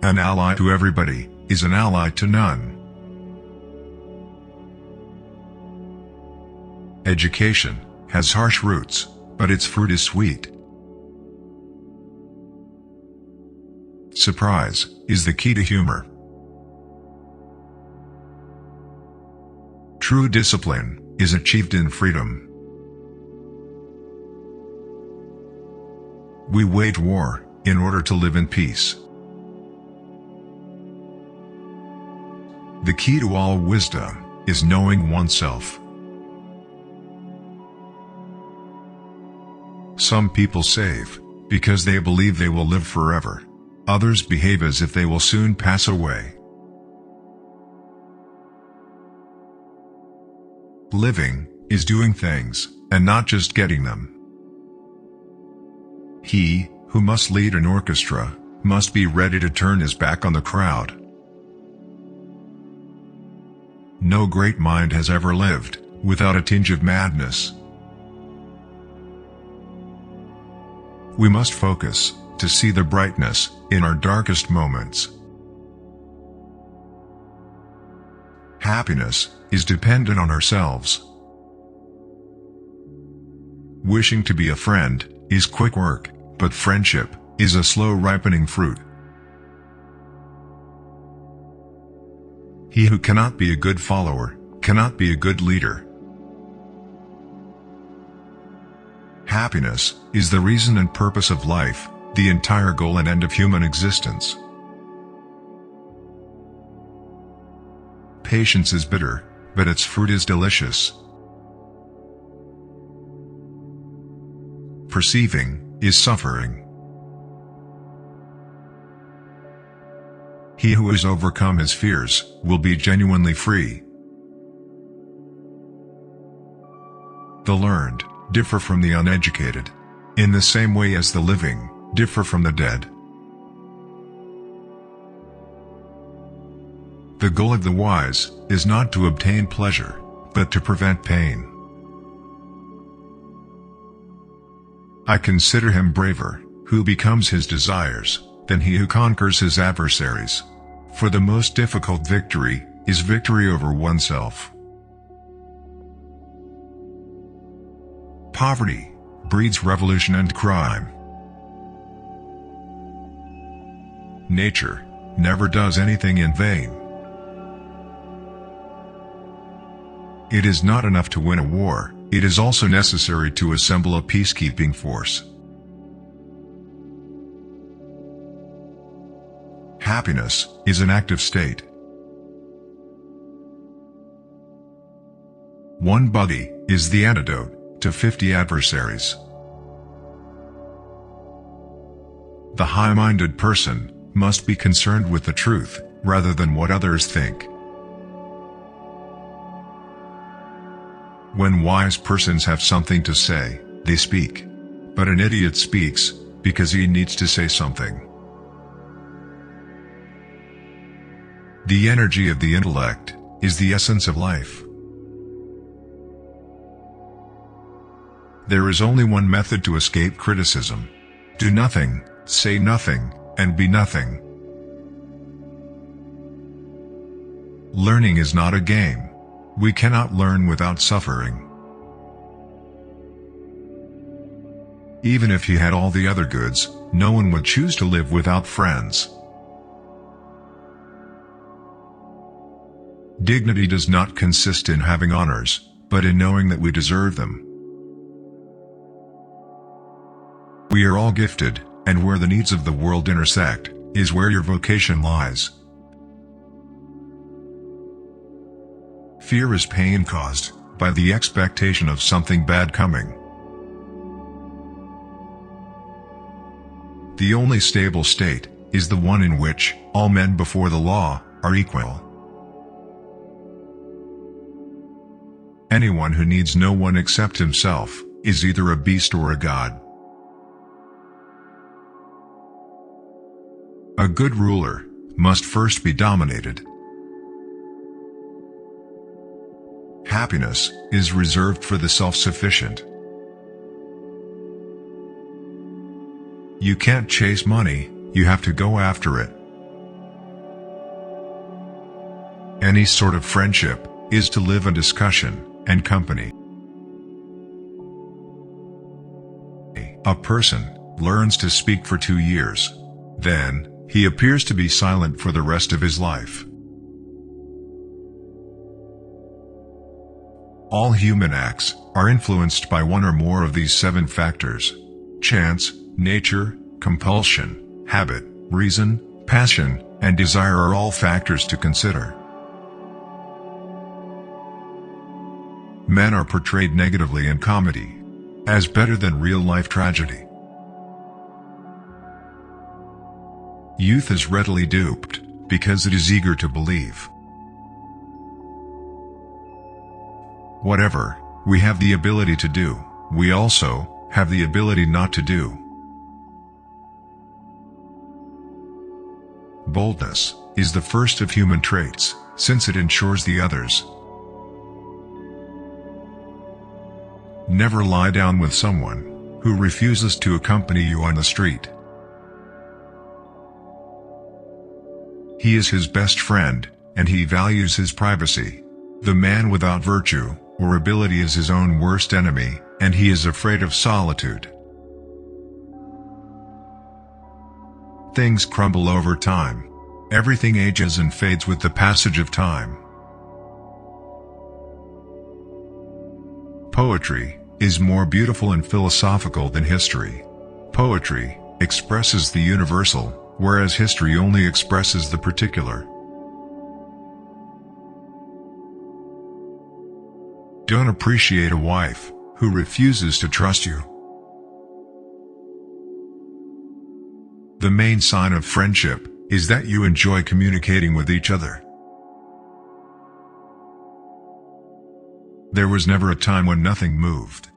An ally to everybody is an ally to none. Education has harsh roots, but its fruit is sweet. Surprise is the key to humor. True discipline is achieved in freedom. We wage war in order to live in peace. The key to all wisdom is knowing oneself. Some people save because they believe they will live forever. Others behave as if they will soon pass away. Living is doing things, and not just getting them. He who must lead an orchestra must be ready to turn his back on the crowd. No great mind has ever lived without a tinge of madness. We must focus to see the brightness in our darkest moments. Happiness is dependent on ourselves. Wishing to be a friend is quick work, but friendship is a slow ripening fruit. He who cannot be a good follower cannot be a good leader. Happiness is the reason and purpose of life, the entire goal and end of human existence. Patience is bitter, but its fruit is delicious. Perceiving is suffering. He who has overcome his fears will be genuinely free. The learned differ from the uneducated, in the same way as the living differ from the dead. The goal of the wise is not to obtain pleasure, but to prevent pain. I consider him braver who becomes his desires than he who conquers his adversaries. For the most difficult victory is victory over oneself. Poverty breeds revolution and crime. Nature never does anything in vain. It is not enough to win a war, it is also necessary to assemble a peacekeeping force. Happiness is an active state. One body is the antidote to 50 adversaries. The high-minded person must be concerned with the truth, rather than what others think. When wise persons have something to say, they speak. But an idiot speaks because he needs to say something. The energy of the intellect is the essence of life. There is only one method to escape criticism. Do nothing, say nothing, and be nothing. Learning is not a game. We cannot learn without suffering. Even if he had all the other goods, no one would choose to live without friends. Dignity does not consist in having honors, but in knowing that we deserve them. We are all gifted, and where the needs of the world intersect, is where your vocation lies. Fear is pain caused by the expectation of something bad coming. The only stable state is the one in which all men before the law are equal. Anyone who needs no one except himself is either a beast or a god. A good ruler must first be dominated. Happiness is reserved for the self-sufficient. You can't chase money, you have to go after it. Any sort of friendship is to live in discussion and company. A person learns to speak for 2 years. Then, he appears to be silent for the rest of his life. All human acts are influenced by one or more of these 7 factors: chance, nature, compulsion, habit, reason, passion, and desire are all factors to consider. Men are portrayed negatively in comedy as better than real-life tragedy. Youth is readily duped because it is eager to believe. Whatever we have the ability to do, we also have the ability not to do. Boldness is the first of human traits, since it ensures the others. Never lie down with someone who refuses to accompany you on the street. He is his best friend, and he values his privacy. The man without virtue or ability is his own worst enemy, and he is afraid of solitude. Things crumble over time. Everything ages and fades with the passage of time. Poetry is more beautiful and philosophical than history. Poetry expresses the universal, whereas history only expresses the particular. Don't appreciate a wife who refuses to trust you. The main sign of friendship is that you enjoy communicating with each other. There was never a time when nothing moved.